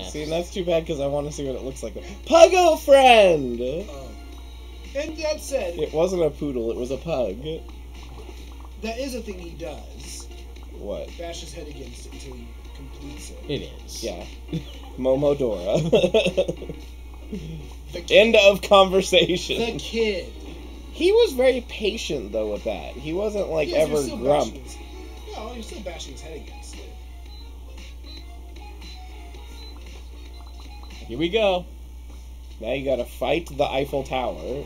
See, and that's too bad because I want to see what it looks like. Puggo friend! And that said... It wasn't a poodle, it was a pug. That is a thing he does. What? Bash his head against it until he completes it. It is. Yeah. Momodora. End of conversation. The kid. He was very patient, though, with that. He wasn't, like, ever grump. No, you're still bashing his head against it. Here we go. Now you gotta fight the Eiffel Tower.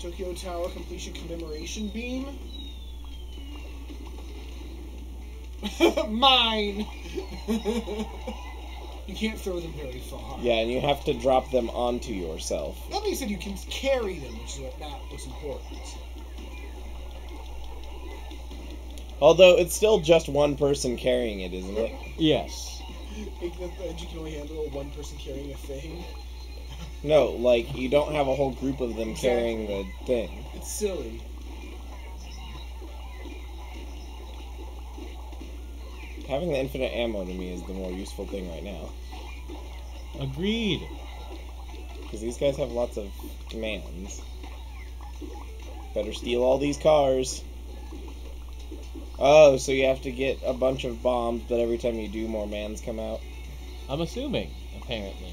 Tokyo Tower completion commemoration beam. Mine! You can't throw them very far. Yeah, and you have to drop them onto yourself. That being said, you can carry them, which is what's important. Although, it's still just one person carrying it, isn't it? Yes. You can only handle one person carrying a thing. No, like, you don't have a whole group of them carrying the thing. It's silly. Having the infinite ammo to me is the more useful thing right now. Agreed. Because these guys have lots of commands. Better steal all these cars. Oh, so you have to get a bunch of bombs, but every time you do, more mans come out? I'm assuming, apparently.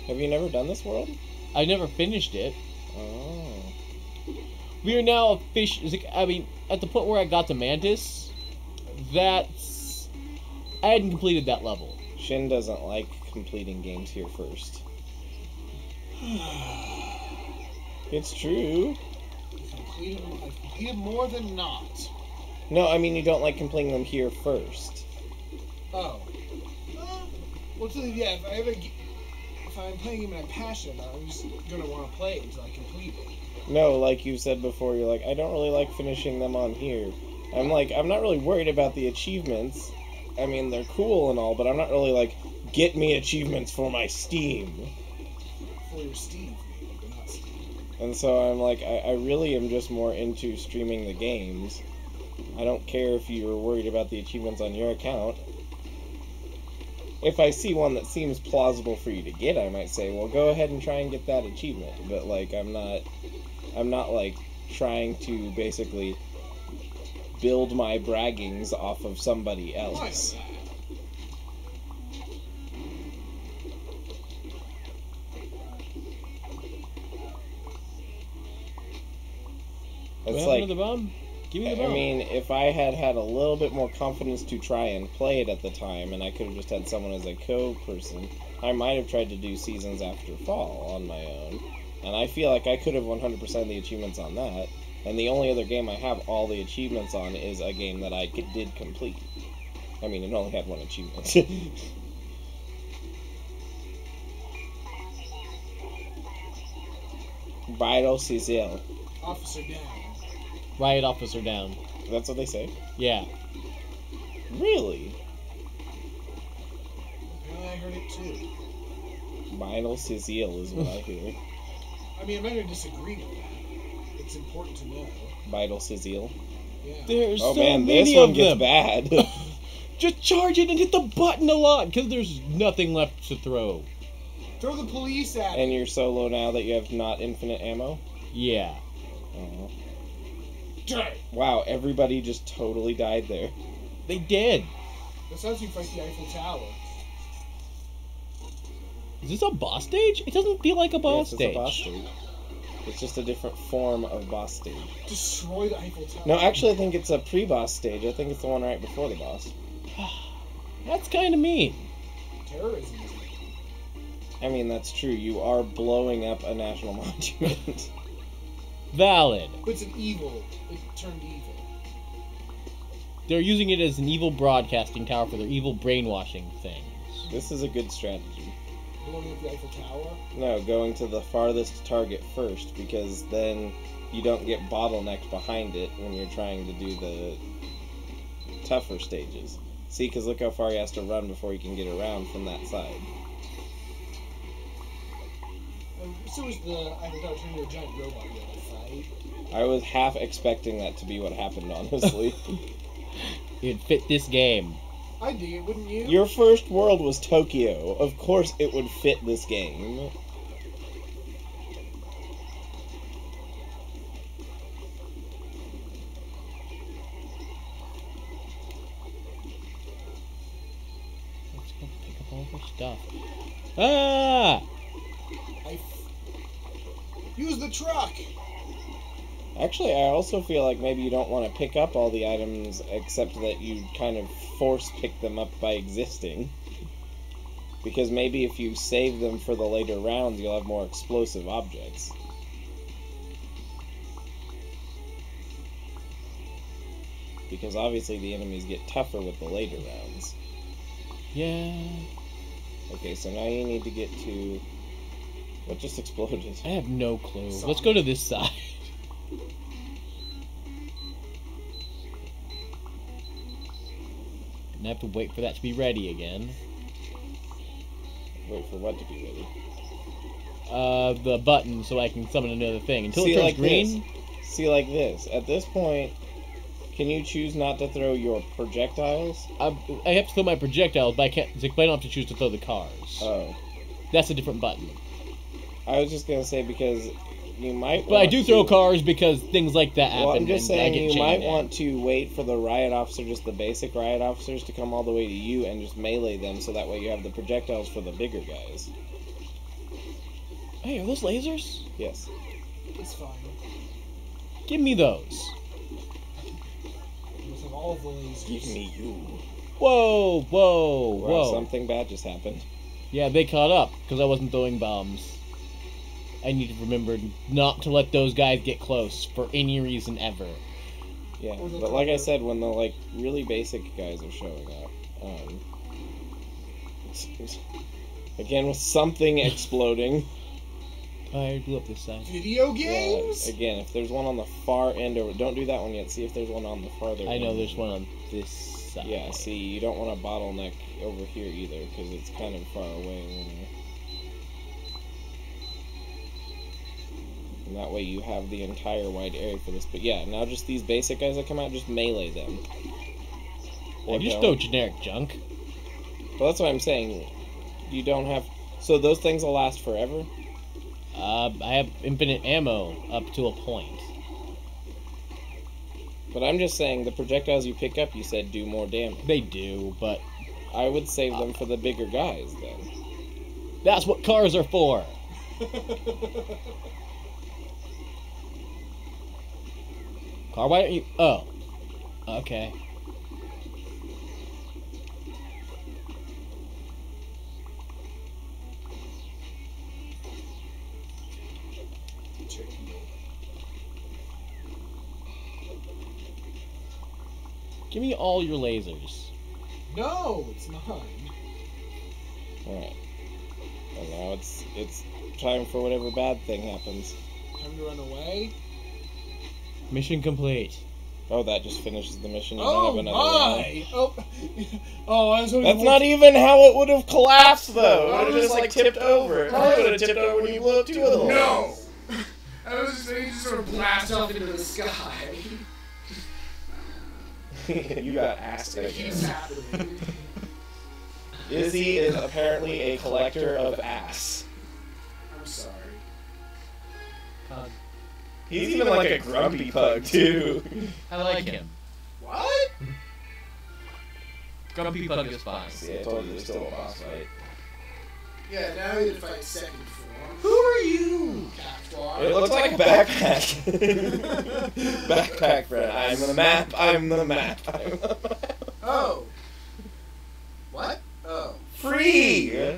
Have you never done this world? I never finished it. Oh. We are now at the point where I got to Mantis, that's... I hadn't completed that level. Shin doesn't like completing games here first. It's true. I've completed more than not. No, I mean you don't like completing them here first. Oh. Well, yeah, if I'm playing a game and I'm passionate about it, I'm just going to want to play it until I complete it. No, like you said before, you're like, I don't really like finishing them on here. I'm like, I'm not really worried about the achievements. I mean, they're cool and all, but I'm not really like, get me achievements for my Steam. For your Steam, maybe, but not Steam. And so I'm like, I really am just more into streaming the games. I don't care if you're worried about the achievements on your account. If I see one that seems plausible for you to get, I might say, well, go ahead and try and get that achievement. But, like, I'm not, like, trying to basically build my braggings off of somebody else. It's like, the bomb? Give me the bomb. I mean, if I had had a little bit more confidence to try and play it at the time, and I could have just had someone as a co-person, I might have tried to do Seasons After Fall on my own. And I feel like I could have 100% the achievements on that. And the only other game I have all the achievements on is a game that I did complete. I mean, it only had one achievement. Vital Cecile. Officer down. Riot officer down. That's what they say? Yeah. Really? Apparently I heard it too. Vital Cecile is what I hear. I mean, I'm not going to disagree with that. It's important to know. Vital Cecile. Yeah. There's oh so man, many this one of gets them. bad. Just charge it and hit the button a lot, because there's nothing left to throw. Throw the police at And you're so low now that you have not infinite ammo? Yeah. Oh. Die. Wow, everybody just totally died there. They did. That's how you fight the Eiffel Tower. Is this a boss stage? It doesn't feel like a boss Yes, stage. it's a boss stage. It's just a different form of boss stage. Destroy the Eiffel Tower. No, actually, I think it's a pre-boss stage. I think it's the one right before the boss. That's kind of mean. Terrorism is mean. I mean, that's true. You are blowing up a national monument. Valid. But it's an evil. It turned evil. They're using it as an evil broadcasting tower for their evil brainwashing things. This is a good strategy. Blowing up the Eiffel Tower? No, going to the farthest target first, because then you don't get bottlenecked behind it when you're trying to do the tougher stages. See, because look how far he has to run before he can get around from that side. So is the Eiffel Tower turning into a giant robot you have to fight? I was half expecting that to be what happened, honestly. It'd fit this game. I dig it, wouldn't you? Your first world was Tokyo. Of course it would fit this game. Let's go pick up all of our stuff. Ah! Use the truck! Actually, I also feel like maybe you don't want to pick up all the items, except that you kind of force pick them up by existing. Because maybe if you save them for the later rounds, you'll have more explosive objects. Because obviously the enemies get tougher with the later rounds. Yeah. Okay, so now you need to get to... What just exploded? I have no clue. Let's go to this side. And I have to wait for that to be ready again. Wait for what to be ready? The button so I can summon another thing. Until See, it turns like green. This. See, like this. At this point, can you choose not to throw your projectiles? I have to throw my projectiles, but I can't. I don't have to choose to throw the cars. Oh. That's a different button. I was just gonna say because you might. But I do throw cars because things like that happen. Well, I'm just and saying I get you might chained want to wait for the riot officer, just the basic riot officers, to come all the way to you and just melee them, so that way you have the projectiles for the bigger guys. Hey, are those lasers? Yes. It's fine. Give me those. We'll have all of the lasers. Give me you. Whoa, whoa, Wow, whoa. something bad just happened. Yeah, they caught up because I wasn't throwing bombs. I need to remember not to let those guys get close for any reason ever. Yeah, but like I said, when the like really basic guys are showing up, again with something exploding. I blew up this side. Video games? Yeah, again, if there's one on the far end over, don't do that one yet. See if there's one on the farther. I know end. there's one on this side. Yeah, see, you don't want to bottleneck over here either, because it's kind of far away. And that way you have the entire wide area for this. But yeah, now just these basic guys that come out, just melee them. I just throw generic junk. Well, that's what I'm saying. You don't have... So those things will last forever? I have infinite ammo up to a point. But I'm just saying, the projectiles you pick up, you said, do more damage. They do, but... I would save them for the bigger guys, then. That's what cars are for! Car, why don't you... Oh. Okay. Give me all your lasers. No, it's mine. Alright. And now it's time for whatever bad thing happens. Time to run away. Mission complete. Oh, that just finishes the mission. You Oh don't have another round. my! Oh, I was hoping. That's not even how it would have collapsed, though. It would have just, like, tipped over. It probably would have tipped over when you blew up two of them. No! I was just ready to sort of blast off into the sky. You got asked It keeps again. happening. Izzy is apparently a collector of ass. I'm sorry. He's even like a grumpy pug, too. I like him. What? Grumpy Pug is fine. See, I told you there's still a boss fight. Yeah, now we need to fight second form. Who are you? Cactuar. It looks like a backpack. Backpack friend. I'm the map. I'm the map. I'm the map. Oh. What? Oh. Free!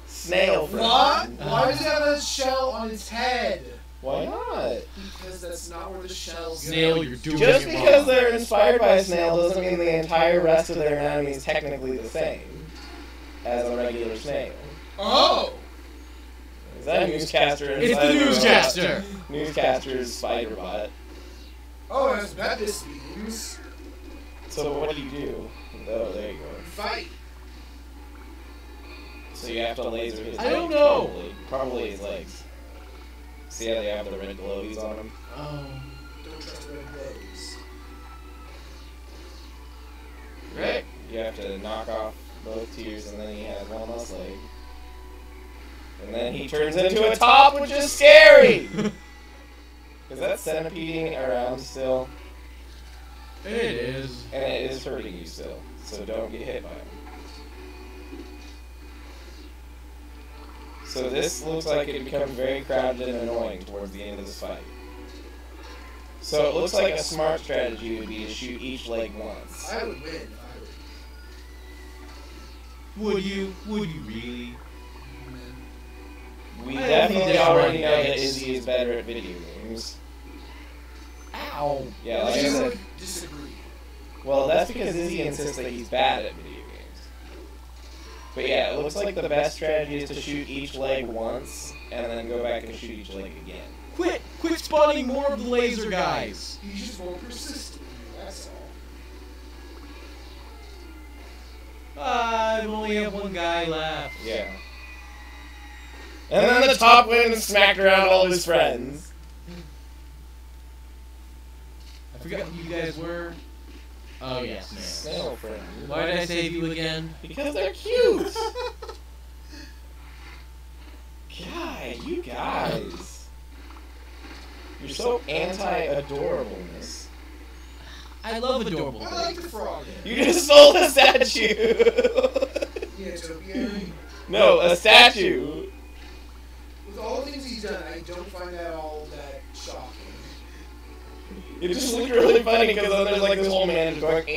Snail friend. What? Why does it have a shell on its head? Why not? Because that's not where the shell's Snail, you're doing Just it because wrong. they're inspired by a snail doesn't mean the entire rest of their anatomy is technically the same as a regular snail. Oh! Is that a newscaster? It's the inside newscaster! Newscaster's spider bot. Oh, that's bad this means. So what do you do? Oh, there you go. Fight. So you have to laser his I don't legs, know. Probably his legs. See how they have the red glowies on them? Oh. Don't trust red rose. Right. You have to knock off both tears, and then he has one less leg. And then he turns into a top, which is scary! Is that centipeding around still? It is. And it is hurting you still, so don't get hit by it. So this looks like it becomes very crowded and annoying towards the end of this fight. So it looks like a smart strategy would be to shoot each leg once. I would win. Would you? Would you really? We definitely already know that Izzy is better at video games. Ow. Yeah, like I I said. would disagree. Well, that's because Izzy insists that he's bad at video games. But yeah, it looks like the best strategy is to shoot each leg once, and then go back and shoot each leg again. Quit spawning more of the laser guys. He's just more persistent. That's all. I only have one guy left. Yeah. And then the top went and smacked around all of his friends. I forgot who you guys were. Oh yes, Snail friends. Why did I save you again? Because they're cute! God, you guys. You're so anti-adorableness. I love adorable I like the things. frog. You just stole a statue! Yeah, topiary. No, a statue! With all the things he's done, I don't find that all that shocking. It just looked really funny because then there's like this whole man just going I don't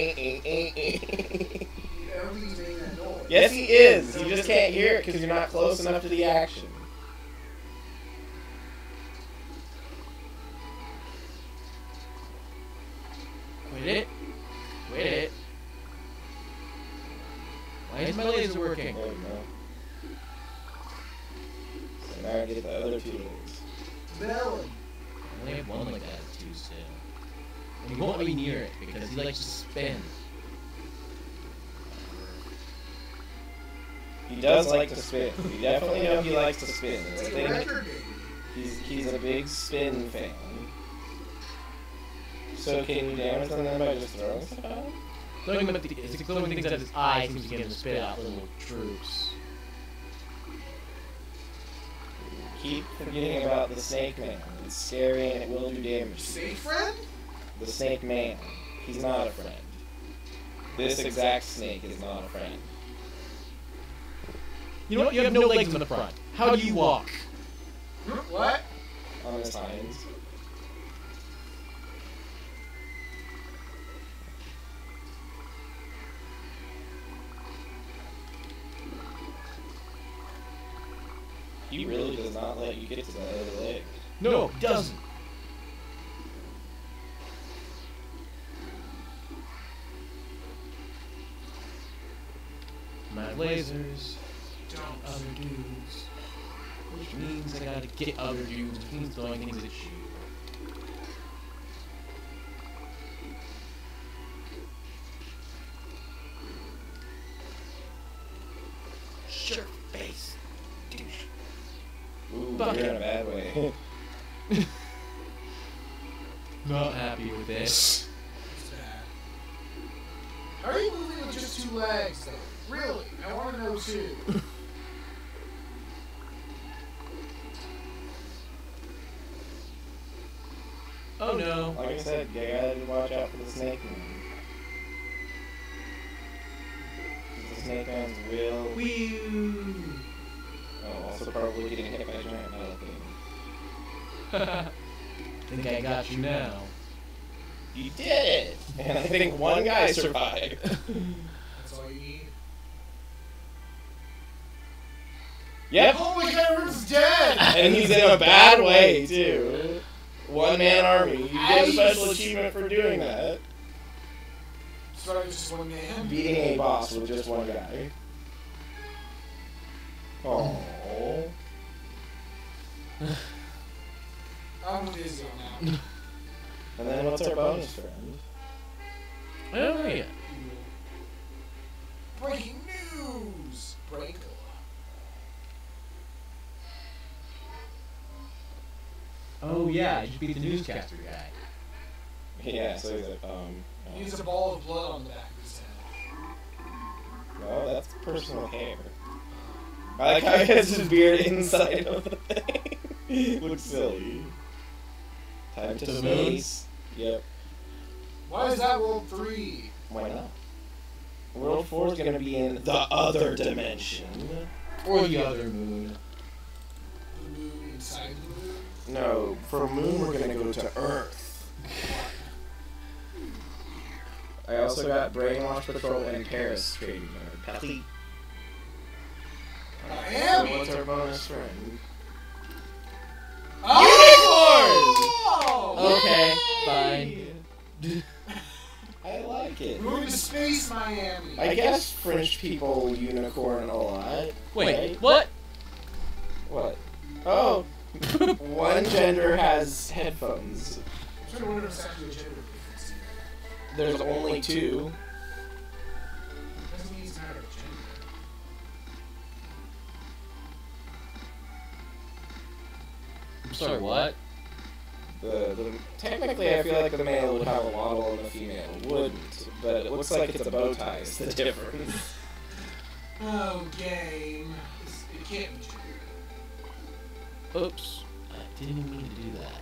think he's making that noise. Yes, he is. You just can't hear it because you're not close enough to the action. Quit it. Quit it. Why is my laser working? There we go. So now I get the other two legs. Melon. I only have one like that too still. And he won't let me near it because he likes to spin. He does like to spin. You definitely know he likes to spin. It's a Like a thing. record baby. He's a big spin fan. So can you damage them then by just throwing stuff at him? Throwing them at throwing things at his eye seems to get him to spit out little troops. Keep forgetting about the snake man. It's scary and it will do damage to you. Snake friend? The snake man. He's not a friend. This exact snake is not a friend. You know what? You have no legs in the front. How do you walk? What? On his hinds. He really does not let you get to the other leg. No, he doesn't. My lasers, Don't. other dudes. Which means I gotta get other dudes, which means throwing things at you. Sure face. Douche. Ooh, Fuck you're it. in a bad way. Not happy with this. It's bad. How are you moving with just 2 legs, though? Really? I want to know, too. Oh no. Like I said, you gotta watch out for the snake man. The snake man's will. Whew. Oh, also probably getting hit by a giant metal thing. Think I got you now. You did it! And I think one guy survived. That's all you need. Yep! Oh my god, everyone's dead! And he's in a bad way, too. One-man army. You get a special achievement for doing that. Starting with just 1 man. Beating a boss with just one guy. Oh. I'm with Izzy on that. And then what's our bonus friend? I don't know yet. Breaking news! Break. Oh yeah, I just beat the newscaster guy. Yeah, so he's like, He has a ball of blood on the back of his head. personal hair. I like how he has his beard inside of the thing. Looks silly. Time to space. Yep. Why is that World 3? Why not? World 4 is gonna be in the other dimension. Or the other moon. The moon inside the moon? No, for Moon we're gonna go to Earth. I also got Brainwash Patrol and Paris trading card. Paris. Miami! So what's our bonus friend? Oh! Okay, fine. I like it. Moving to space, Miami. I guess French people unicorn a lot. Wait, what? What? Oh, one gender has headphones. I'm trying to wonder if it's actually a gender difference. There's only two. Doesn't mean it's not a gender. I'm sorry, what? Technically, I feel like the male would have a model and the female wouldn't, but it looks like it's a bow tie is the difference. Oh, game. It can't be gender. Oops. I didn't mean to do that.